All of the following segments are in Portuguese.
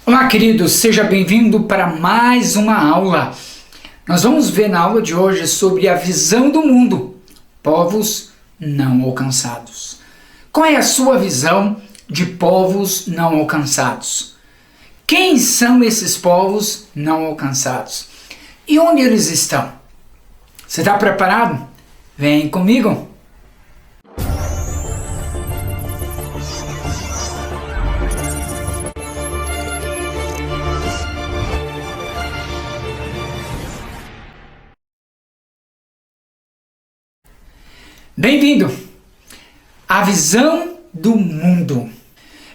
Olá, querido, seja bem-vindo para mais uma aula. Nós vamos ver na aula de hoje sobre a visão do mundo, povos não alcançados. Qual é a sua visão de povos não alcançados? Quem são esses povos não alcançados? E onde eles estão? Você está preparado? Vem comigo! Bem-vindo à visão do mundo.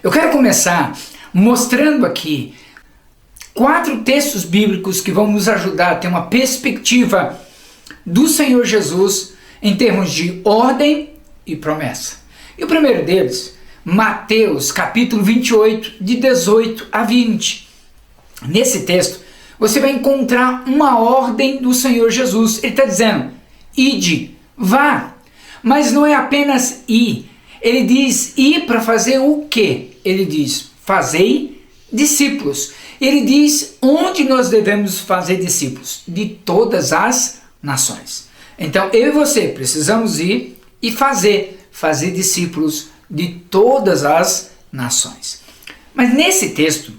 Eu quero começar mostrando aqui 4 textos bíblicos que vão nos ajudar a ter uma perspectiva do Senhor Jesus em termos de ordem e promessa. E o primeiro deles, Mateus capítulo 28, de 18 a 20. Nesse texto, você vai encontrar uma ordem do Senhor Jesus. Ele está dizendo, ide, vá. Mas não é apenas ir. Ele diz ir para fazer o quê? Ele diz, fazei discípulos. Ele diz onde nós devemos fazer discípulos? De todas as nações. Então eu e você precisamos ir e fazer discípulos de todas as nações. Mas nesse texto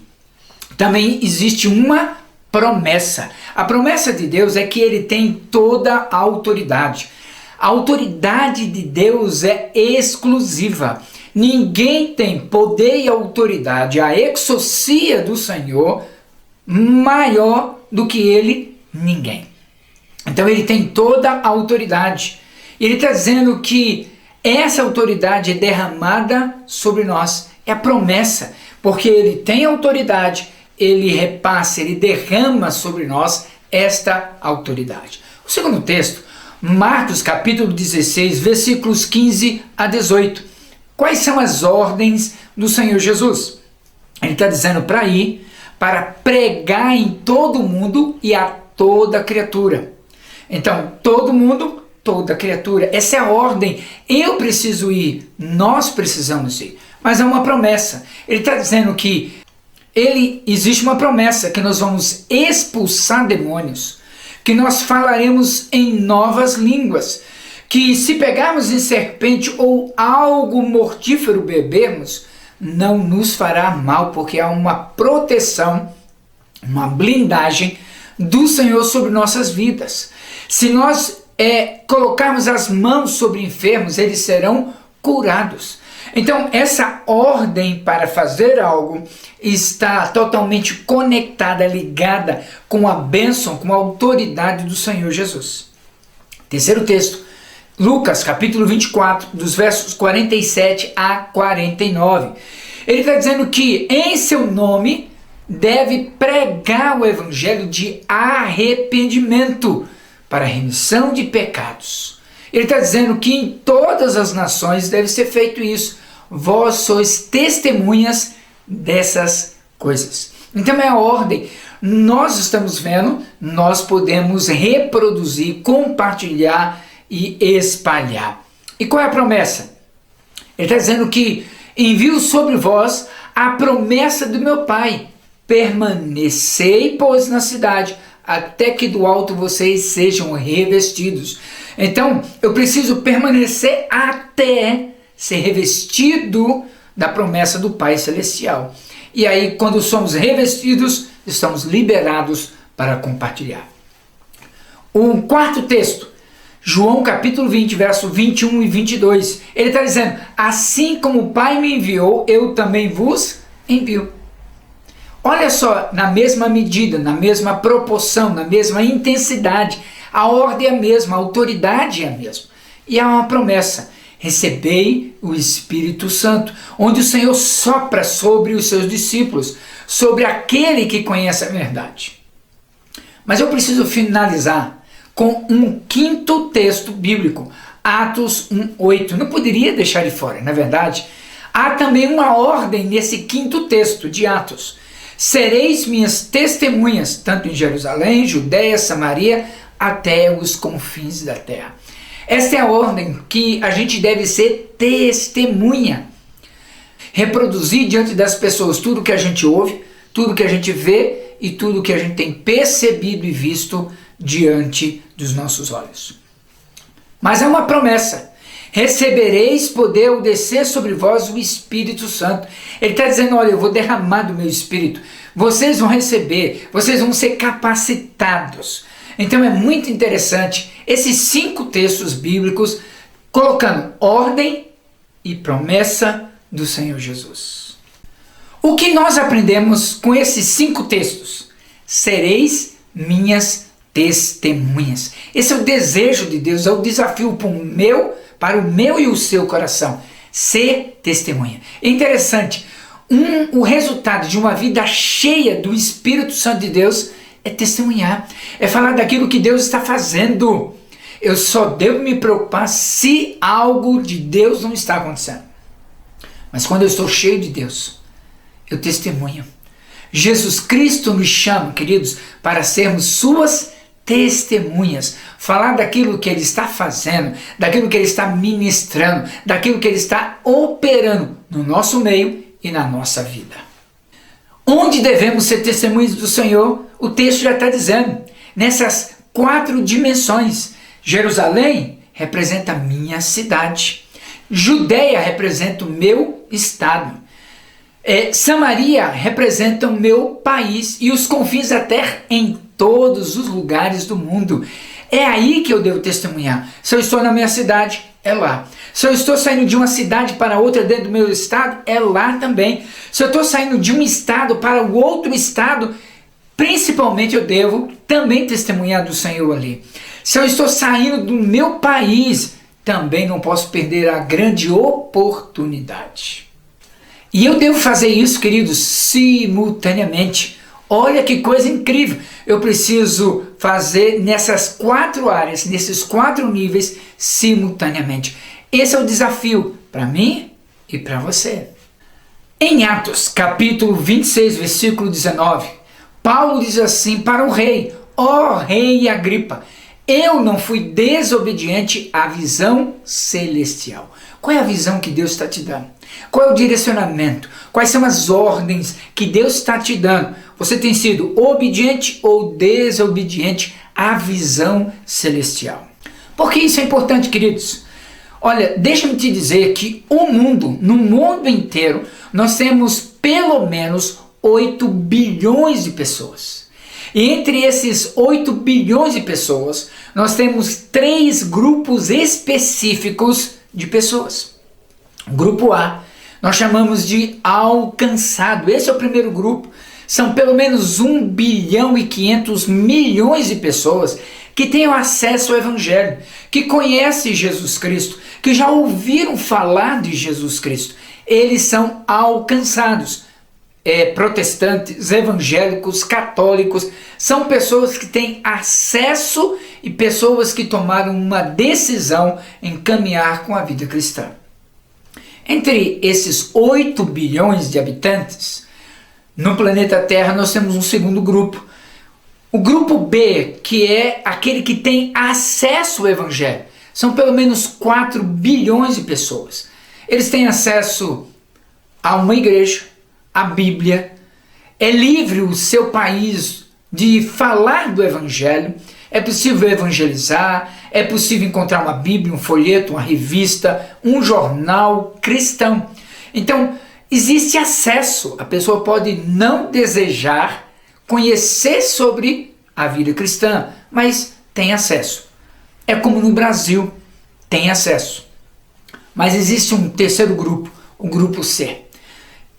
também existe uma promessa. A promessa de Deus é que ele tem toda a autoridade. A autoridade de Deus é exclusiva. Ninguém tem poder e autoridade, a exousia do Senhor, maior do que ele, ninguém. Então ele tem toda a autoridade. Ele está dizendo que essa autoridade é derramada sobre nós. É a promessa, porque ele tem autoridade, ele repassa, ele derrama sobre nós esta autoridade. O segundo texto, Marcos capítulo 16, versículos 15 a 18. Quais são as ordens do Senhor Jesus? Ele está dizendo para ir, para pregar em todo mundo e a toda criatura. Então, todo mundo, toda criatura. Essa é a ordem. Eu preciso ir, nós precisamos ir. Mas há uma promessa. Ele está dizendo que existe uma promessa que nós vamos expulsar demônios, que nós falaremos em novas línguas, que se pegarmos em serpente ou algo mortífero bebermos, não nos fará mal, porque há uma proteção, uma blindagem do Senhor sobre nossas vidas. Se nós colocarmos as mãos sobre enfermos, eles serão curados. Então, essa ordem para fazer algo está totalmente conectada, ligada com a bênção, com a autoridade do Senhor Jesus. Terceiro texto, Lucas capítulo 24, dos versos 47 a 49. Ele está dizendo que em seu nome deve pregar o evangelho de arrependimento para a remissão de pecados. Ele está dizendo que em todas as nações deve ser feito isso. Vós sois testemunhas dessas coisas. Então é a ordem. Nós estamos vendo, nós podemos reproduzir, compartilhar e espalhar. E qual é a promessa? Ele está dizendo que envio sobre vós a promessa do meu Pai. Permanecei, pois, na cidade, até que do alto vocês sejam revestidos. Então, eu preciso permanecer até ser revestido da promessa do Pai Celestial. E aí, quando somos revestidos, estamos liberados para compartilhar. O quarto texto, João capítulo 20, verso 21 e 22. Ele está dizendo, assim como o Pai me enviou, eu também vos envio. Olha só, na mesma medida, na mesma proporção, na mesma intensidade, a ordem é a mesma, a autoridade é a mesma. E há uma promessa, recebei o Espírito Santo, onde o Senhor sopra sobre os seus discípulos, sobre aquele que conhece a verdade. Mas eu preciso finalizar com um quinto texto bíblico, Atos 1:8. Não poderia deixar de fora, na verdade. Há também uma ordem nesse quinto texto de Atos. Sereis minhas testemunhas, tanto em Jerusalém, Judeia, Samaria, até os confins da terra. Esta é a ordem que a gente deve ser testemunha. Reproduzir diante das pessoas tudo que a gente ouve, tudo que a gente vê e tudo que a gente tem percebido e visto diante dos nossos olhos. Mas é uma promessa: recebereis poder ao descer sobre vós o Espírito Santo. Ele está dizendo, olha, eu vou derramar do meu Espírito, vocês vão receber, vocês vão ser capacitados. Então é muito interessante esses 5 textos bíblicos colocando ordem e promessa do Senhor Jesus. O que nós aprendemos com esses 5 textos? Sereis minhas testemunhas. Esse é o desejo de Deus, é o desafio para o meu e o seu coração. Ser testemunha. É interessante, o resultado de uma vida cheia do Espírito Santo de Deus é testemunhar, é falar daquilo que Deus está fazendo. Eu só devo me preocupar se algo de Deus não está acontecendo. Mas quando eu estou cheio de Deus, eu testemunho. Jesus Cristo nos chama, queridos, para sermos suas testemunhas. Falar daquilo que Ele está fazendo, daquilo que Ele está ministrando, daquilo que Ele está operando no nosso meio e na nossa vida. Onde devemos ser testemunhas do Senhor? O texto já está dizendo, nessas 4 dimensões. Jerusalém representa a minha cidade. Judeia representa o meu estado. Samaria representa o meu país e os confins da terra em todos os lugares do mundo. É aí que eu devo testemunhar. Se eu estou na minha cidade, é lá. Se eu estou saindo de uma cidade para outra dentro do meu estado, é lá também. Se eu estou saindo de um estado para o outro estado, principalmente eu devo também testemunhar do Senhor ali. Se eu estou saindo do meu país, também não posso perder a grande oportunidade. E eu devo fazer isso, queridos, simultaneamente. Olha que coisa incrível. Eu preciso fazer nessas 4 áreas, nesses 4 níveis, simultaneamente. Esse é o desafio para mim e para você. Em Atos, capítulo 26, versículo 19, Paulo diz assim para o rei: ó rei Agripa, eu não fui desobediente à visão celestial. Qual é a visão que Deus está te dando? Qual é o direcionamento? Quais são as ordens que Deus está te dando? Você tem sido obediente ou desobediente à visão celestial? Por que isso é importante, queridos? Olha, deixa-me te dizer que no mundo inteiro, nós temos pelo menos 8 bilhões de pessoas. E entre esses 8 bilhões de pessoas, nós temos 3 grupos específicos de pessoas. Grupo A, nós chamamos de alcançado. Esse é o primeiro grupo. São pelo menos 1 bilhão e 500 milhões de pessoas que têm acesso ao Evangelho, que conhecem Jesus Cristo, que já ouviram falar de Jesus Cristo. Eles são alcançados. Protestantes, evangélicos, católicos, são pessoas que têm acesso e pessoas que tomaram uma decisão em caminhar com a vida cristã. Entre esses 8 bilhões de habitantes, no planeta Terra nós temos um segundo grupo. O grupo B, que é aquele que tem acesso ao Evangelho, são pelo menos 4 bilhões de pessoas. Eles têm acesso a uma igreja, a Bíblia, é livre o seu país de falar do Evangelho, é possível evangelizar, é possível encontrar uma Bíblia, um folheto, uma revista, um jornal cristão. Então, existe acesso, a pessoa pode não desejar conhecer sobre a vida cristã, mas tem acesso. É como no Brasil, tem acesso. Mas existe um terceiro grupo, o grupo C,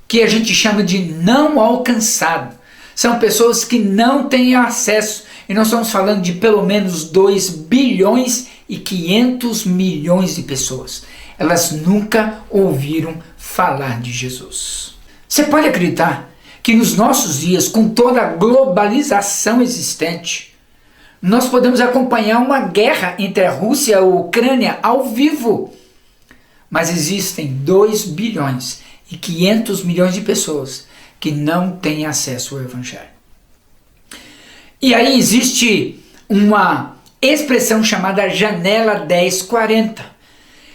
que a gente chama de não alcançado. São pessoas que não têm acesso, e nós estamos falando de pelo menos 2 bilhões e 500 milhões de pessoas. Elas nunca ouviram falar de Jesus. Você pode acreditar que nos nossos dias, com toda a globalização existente, nós podemos acompanhar uma guerra entre a Rússia e a Ucrânia ao vivo. Mas existem 2 bilhões e 500 milhões de pessoas que não têm acesso ao Evangelho. E aí existe uma expressão chamada janela 1040.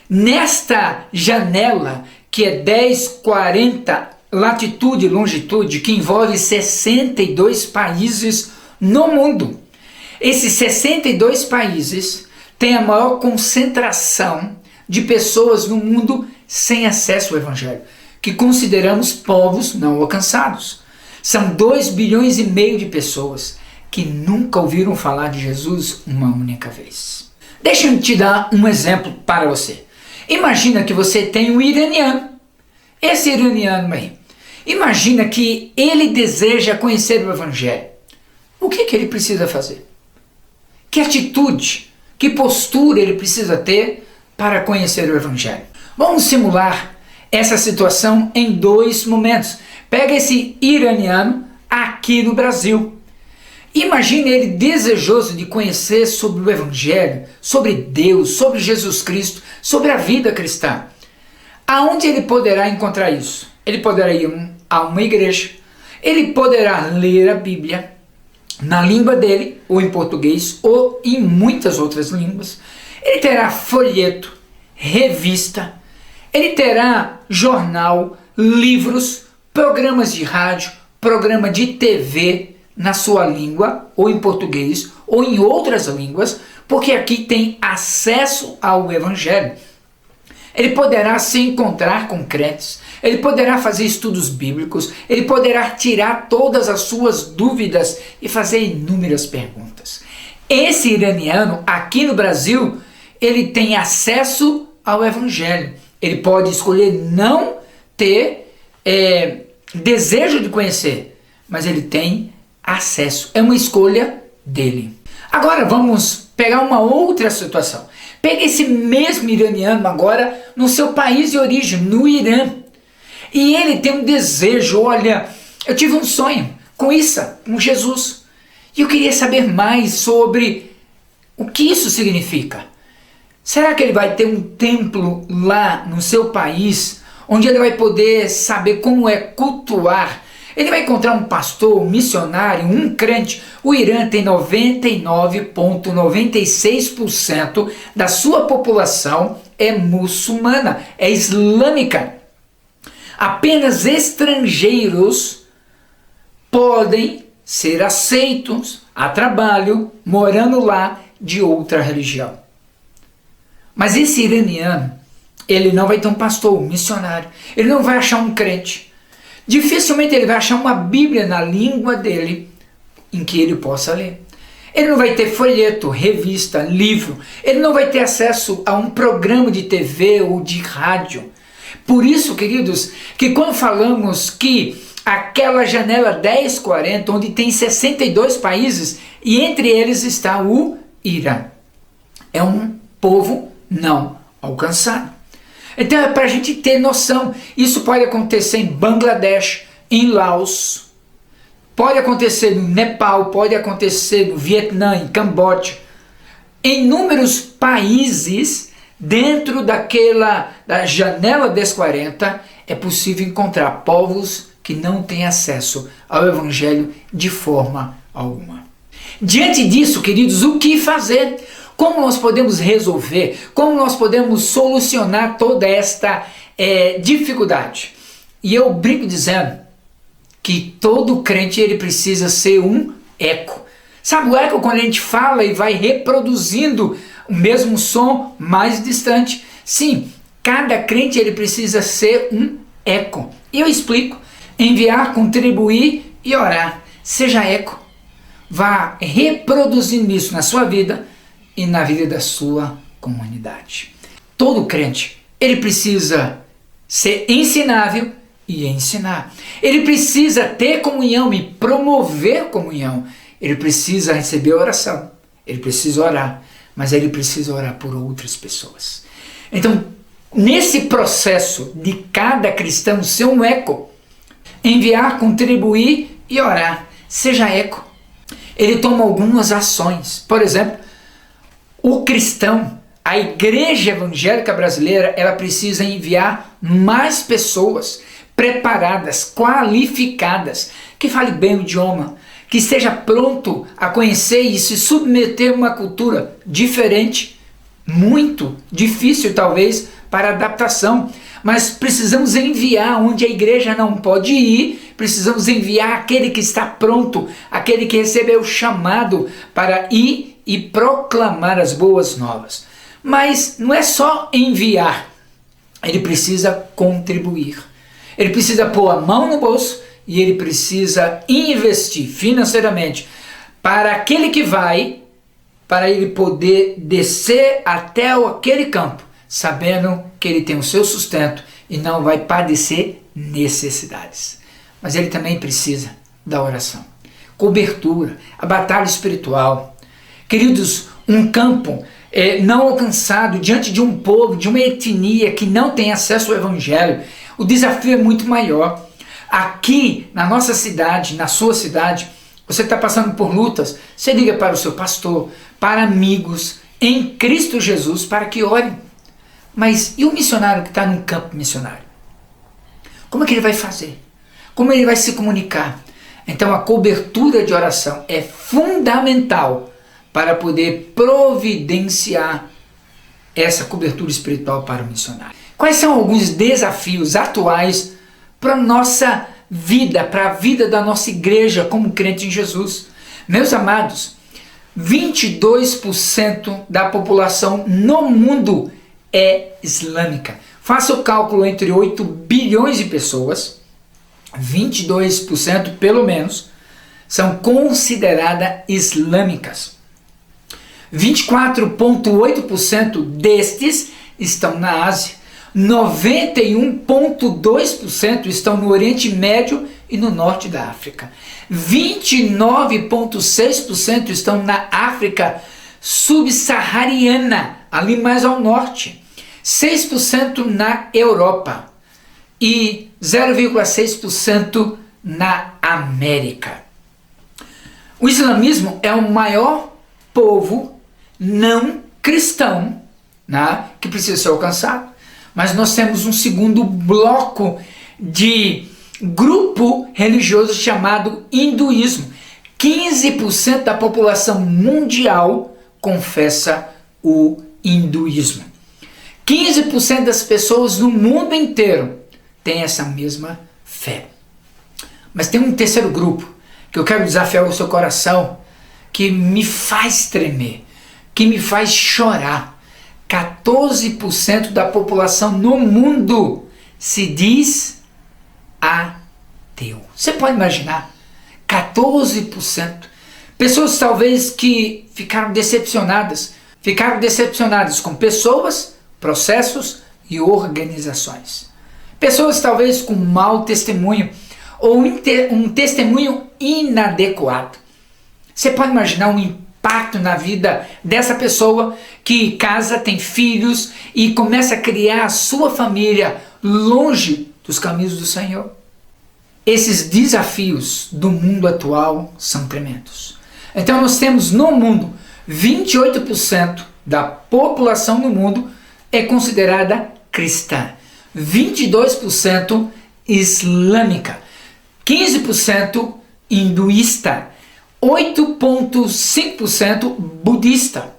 Nesta janela, que é 1040 latitude e longitude que envolve 62 países no mundo. Esses 62 países têm a maior concentração de pessoas no mundo sem acesso ao Evangelho, que consideramos povos não alcançados. São 2,5 bilhões de pessoas que nunca ouviram falar de Jesus uma única vez. Deixa eu te dar um exemplo para você. Imagina que você tem um iraniano. Esse iraniano aí, imagina que ele deseja conhecer o Evangelho. O que ele precisa fazer? Que atitude, que postura ele precisa ter para conhecer o Evangelho? Vamos simular essa situação em 2 momentos. Pega esse iraniano aqui no Brasil. Imagine ele desejoso de conhecer sobre o Evangelho, sobre Deus, sobre Jesus Cristo, sobre a vida cristã. Aonde ele poderá encontrar isso? Ele poderá ir a uma igreja, ele poderá ler a Bíblia na língua dele, ou em português, ou em muitas outras línguas. Ele terá folheto, revista, ele terá jornal, livros, programas de rádio, programa de TV na sua língua, ou em português, ou em outras línguas, porque aqui tem acesso ao Evangelho. Ele poderá se encontrar com crentes, ele poderá fazer estudos bíblicos, ele poderá tirar todas as suas dúvidas e fazer inúmeras perguntas. Esse iraniano, aqui no Brasil, ele tem acesso ao Evangelho. Ele pode escolher não ter desejo de conhecer, mas ele tem acesso. É uma escolha dele. Agora vamos pegar uma outra situação. Pega esse mesmo iraniano agora no seu país de origem, no Irã. E ele tem um desejo, olha, eu tive um sonho com Isa, com Jesus. E eu queria saber mais sobre o que isso significa. Será que ele vai ter um templo lá no seu país, onde ele vai poder saber como é cultuar? Ele vai encontrar um pastor, um missionário, um crente. O Irã tem 99,96% da sua população é muçulmana, é islâmica. Apenas estrangeiros podem ser aceitos a trabalho, morando lá, de outra religião. Mas esse iraniano, ele não vai ter um pastor, um missionário. Ele não vai achar um crente. Dificilmente ele vai achar uma Bíblia na língua dele em que ele possa ler. Ele não vai ter folheto, revista, livro. Ele não vai ter acesso a um programa de TV ou de rádio. Por isso, queridos, que quando falamos que aquela janela 1040, onde tem 62 países, e entre eles está o Irã, é um povo não alcançado. Então é para a gente ter noção. Isso pode acontecer em Bangladesh, em Laos, pode acontecer no Nepal, pode acontecer no Vietnã, em Camboja, em inúmeros países. Dentro da janela 1040 é possível encontrar povos que não têm acesso ao Evangelho de forma alguma. Diante disso, queridos, o que fazer? Como nós podemos resolver? Como nós podemos solucionar toda esta dificuldade? E eu brinco dizendo que todo crente ele precisa ser um eco. Sabe o eco quando a gente fala e vai reproduzindo o mesmo som mais distante? Sim, cada crente ele precisa ser um eco. E eu explico. Enviar, contribuir e orar. Seja eco. Vá reproduzindo isso na sua vida e na vida da sua comunidade. Todo crente, ele precisa ser ensinável e ensinar. Ele precisa ter comunhão e promover comunhão. Ele precisa receber oração. Ele precisa orar. Mas ele precisa orar por outras pessoas. Então, nesse processo de cada cristão ser um eco, enviar, contribuir e orar, seja eco. Ele toma algumas ações. Por exemplo, o cristão, a igreja evangélica brasileira, ela precisa enviar mais pessoas preparadas, qualificadas, que falem bem o idioma, que esteja pronto a conhecer e se submeter a uma cultura diferente, muito difícil talvez para adaptação, mas precisamos enviar onde a igreja não pode ir, precisamos enviar aquele que está pronto, aquele que recebeu o chamado para ir e proclamar as boas novas. Mas não é só enviar, ele precisa contribuir, ele precisa pôr a mão no bolso e ele precisa investir financeiramente para aquele que vai, para ele poder descer até aquele campo, sabendo que ele tem o seu sustento e não vai padecer necessidades. Mas ele também precisa da oração, cobertura, a batalha espiritual. Queridos, um campo não alcançado diante de um povo, de uma etnia que não tem acesso ao evangelho, o desafio é muito maior. Aqui na nossa cidade, na sua cidade, você está passando por lutas, você liga para o seu pastor, para amigos em Cristo Jesus, para que orem. Mas e o missionário que está num campo missionário? Como é que ele vai fazer? Como ele vai se comunicar? Então a cobertura de oração é fundamental para poder providenciar essa cobertura espiritual para o missionário. Quais são alguns desafios atuais para a nossa vida, para a vida da nossa igreja como crente em Jesus? Meus amados, 22% da população no mundo é islâmica. Faça o cálculo entre 8 bilhões de pessoas, 22% pelo menos, são consideradas islâmicas. 24,8% destes estão na Ásia, 91,2% estão no Oriente Médio e no Norte da África, 29,6% estão na África subsaariana, ali mais ao norte, 6% na Europa e 0,6% na América. O islamismo é o maior povo não cristão, né, que precisa ser alcançado. Mas nós temos um segundo bloco de grupo religioso chamado hinduísmo. 15% da população mundial confessa o hinduísmo. 15% das pessoas no mundo inteiro têm essa mesma fé. Mas tem um terceiro grupo que eu quero desafiar o seu coração, que me faz tremer, que me faz chorar. 14% da população no mundo se diz ateu. Você pode imaginar? 14%. Pessoas talvez que ficaram decepcionadas com pessoas, processos e organizações. Pessoas talvez com mau testemunho ou um testemunho inadequado. Você pode imaginar um impacto na vida dessa pessoa que casa, tem filhos e começa a criar a sua família longe dos caminhos do Senhor. Esses desafios do mundo atual são tremendos. Então nós temos no mundo 28% da população no mundo é considerada cristã, 22% islâmica, 15% hinduísta, 8,5% budista,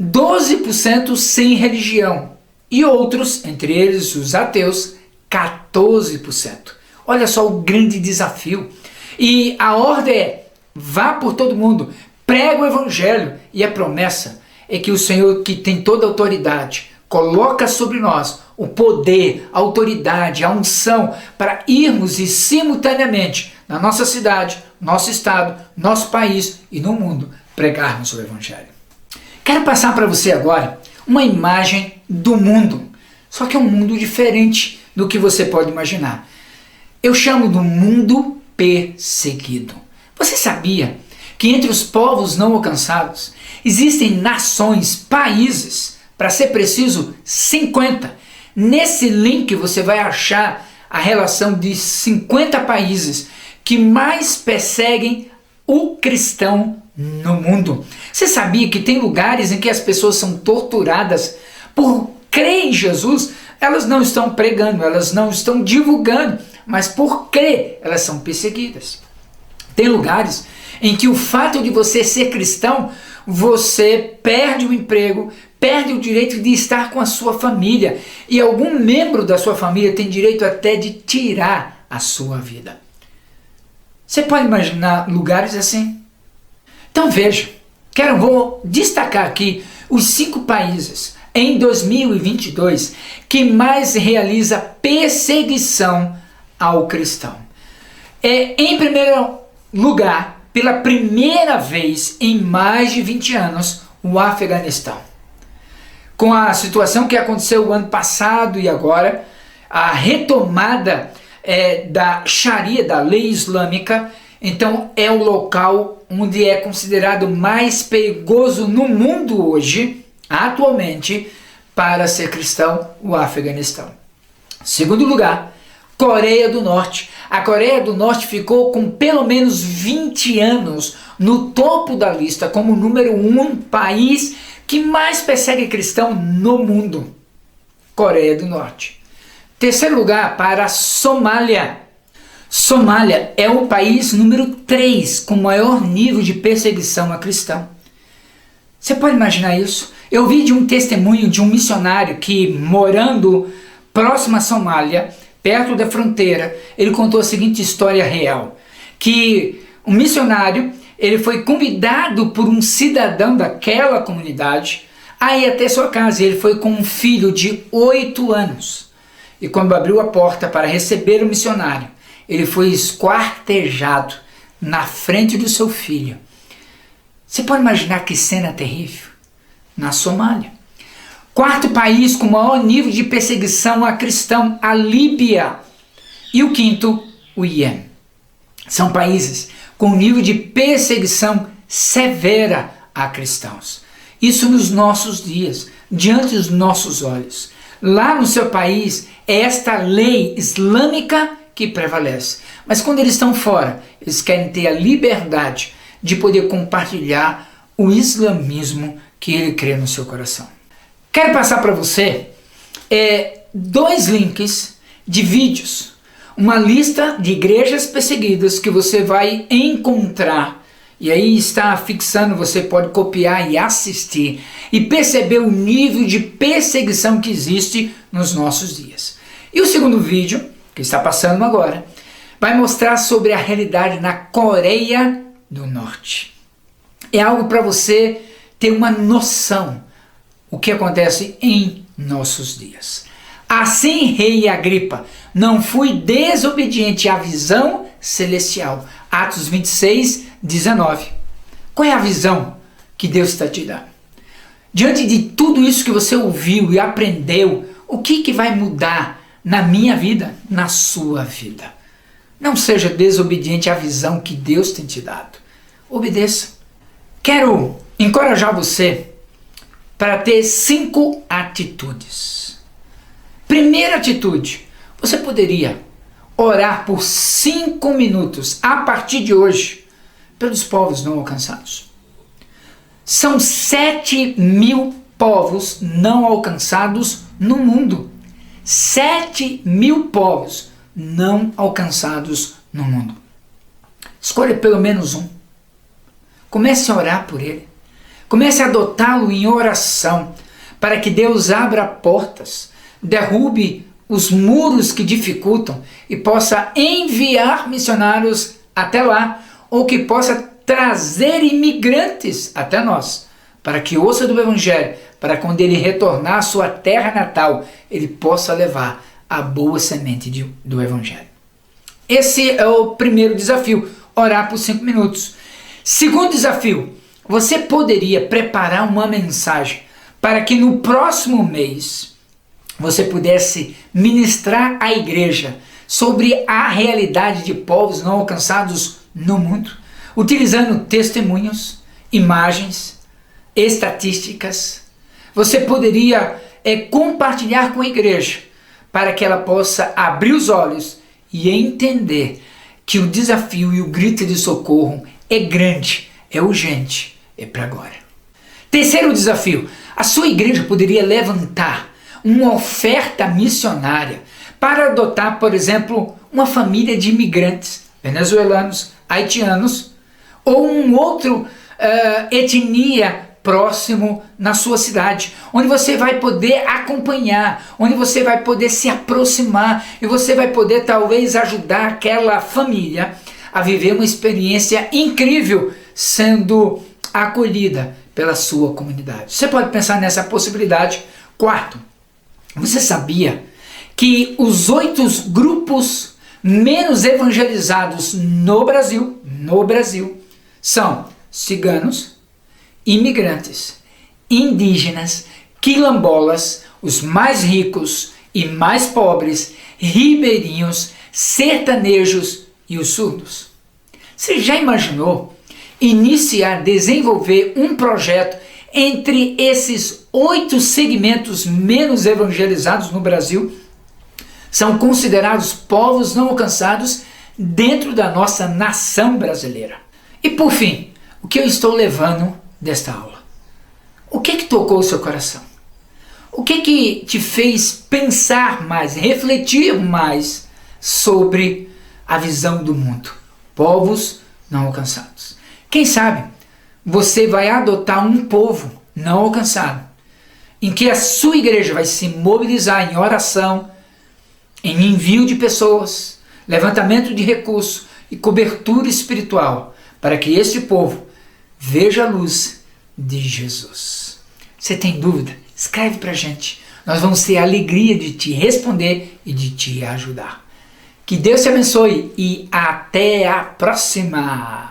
12% sem religião e outros, entre eles os ateus, 14%. Olha só o grande desafio. E a ordem é: vá por todo mundo, prega o evangelho, e a promessa é que o Senhor, que tem toda a autoridade, coloca sobre nós o poder, a autoridade, a unção para irmos e simultaneamente na nossa cidade, nosso estado, nosso país e no mundo pregarmos o evangelho. Quero passar para você agora uma imagem do mundo, só que é um mundo diferente do que você pode imaginar. Eu chamo do mundo perseguido. Você sabia que entre os povos não alcançados existem nações, países, para ser preciso, 50. Nesse link você vai achar a relação de 50 países que mais perseguem o cristão no mundo. Você sabia que tem lugares em que as pessoas são torturadas por crer em Jesus? Elas não estão pregando, elas não estão divulgando, mas por crer elas são perseguidas. Tem lugares em que o fato de você ser cristão, você perde o emprego, perde o direito de estar com a sua família, e algum membro da sua família tem direito até de tirar a sua vida. Você pode imaginar lugares assim? Então veja, vou destacar aqui os 5 países em 2022 que mais realiza perseguição ao cristão. Em primeiro lugar, pela primeira vez em mais de 20 anos, o Afeganistão. Com a situação que aconteceu o ano passado e agora, a retomada da Sharia, da lei islâmica, então é o local onde é considerado mais perigoso no mundo hoje, atualmente, para ser cristão, o Afeganistão. Segundo lugar, Coreia do Norte. A Coreia do Norte ficou com pelo menos 20 anos no topo da lista como o número 1 país que mais persegue cristão no mundo. Coreia do Norte. Terceiro lugar, para a Somália. Somália é o país número 3 com maior nível de perseguição a cristão. Você pode imaginar isso? Eu vi de um testemunho de um missionário que, morando próximo à Somália, perto da fronteira, ele contou a seguinte história real, que um missionário, ele foi convidado por um cidadão daquela comunidade a ir até sua casa, e ele foi com um filho de 8 anos, e quando abriu a porta para receber o missionário, ele foi esquartejado na frente do seu filho. Você pode imaginar que cena terrível? Na Somália. Quarto país com maior nível de perseguição a cristão, a Líbia. E o quinto, o Iêmen. São países com nível de perseguição severa a cristãos. Isso nos nossos dias, diante dos nossos olhos. Lá no seu país, é esta lei islâmica que prevalece. Mas quando eles estão fora, eles querem ter a liberdade de poder compartilhar o islamismo que ele crê no seu coração. Quero passar para você 2 links de vídeos, uma lista de igrejas perseguidas que você vai encontrar, e aí está fixando, você pode copiar e assistir e perceber o nível de perseguição que existe nos nossos dias. E o segundo vídeo, que está passando agora, vai mostrar sobre a realidade na Coreia do Norte. É algo para você ter uma noção o que acontece em nossos dias. Assim, rei Agripa, não fui desobediente à visão celestial. Atos 26, 19. Qual é a visão que Deus está te dando? Diante de tudo isso que você ouviu e aprendeu, o que vai mudar na minha vida, na sua vida? Não seja desobediente à visão que Deus tem te dado. Obedeça. Quero encorajar você para ter 5 atitudes. Primeira atitude, você poderia orar por 5 minutos a partir de hoje pelos povos não alcançados. São 7.000 povos não alcançados no mundo. 7.000 povos não alcançados no mundo. Escolha pelo menos um. Comece a orar por ele. Comece a adotá-lo em oração, para que Deus abra portas, derrube os muros que dificultam e possa enviar missionários até lá, ou que possa trazer imigrantes até nós, para que ouça do Evangelho, para quando ele retornar à sua terra natal, ele possa levar a boa semente do Evangelho. Esse é o primeiro desafio, orar por 5 minutos. Segundo desafio, você poderia preparar uma mensagem para que no próximo mês você pudesse ministrar à igreja sobre a realidade de povos não alcançados no mundo, utilizando testemunhos, imagens, estatísticas. Você poderia compartilhar com a igreja para que ela possa abrir os olhos e entender que o desafio e o grito de socorro é grande, é urgente, é para agora. Terceiro desafio, a sua igreja poderia levantar uma oferta missionária para adotar, por exemplo, uma família de imigrantes, venezuelanos, haitianos, ou um outro etnia próximo na sua cidade, onde você vai poder acompanhar, onde você vai poder se aproximar e você vai poder talvez ajudar aquela família a viver uma experiência incrível sendo acolhida pela sua comunidade. Você pode pensar nessa possibilidade. Quarto, você sabia que os 8 grupos menos evangelizados no Brasil são ciganos, imigrantes, indígenas, quilombolas, os mais ricos e mais pobres, ribeirinhos, sertanejos e os surdos? Você já imaginou desenvolver um projeto entre esses 8 segmentos menos evangelizados no Brasil? São considerados povos não alcançados dentro da nossa nação brasileira. E por fim, o que eu estou levando desta aula? O que tocou o seu coração? O que te fez pensar mais, refletir mais sobre a visão do mundo? Povos não alcançados. Quem sabe você vai adotar um povo não alcançado, em que a sua igreja vai se mobilizar em oração, em envio de pessoas, levantamento de recursos e cobertura espiritual, para que este povo veja a luz de Jesus. Você tem dúvida? Escreve para a gente. Nós vamos ter a alegria de te responder e de te ajudar. Que Deus te abençoe e até a próxima!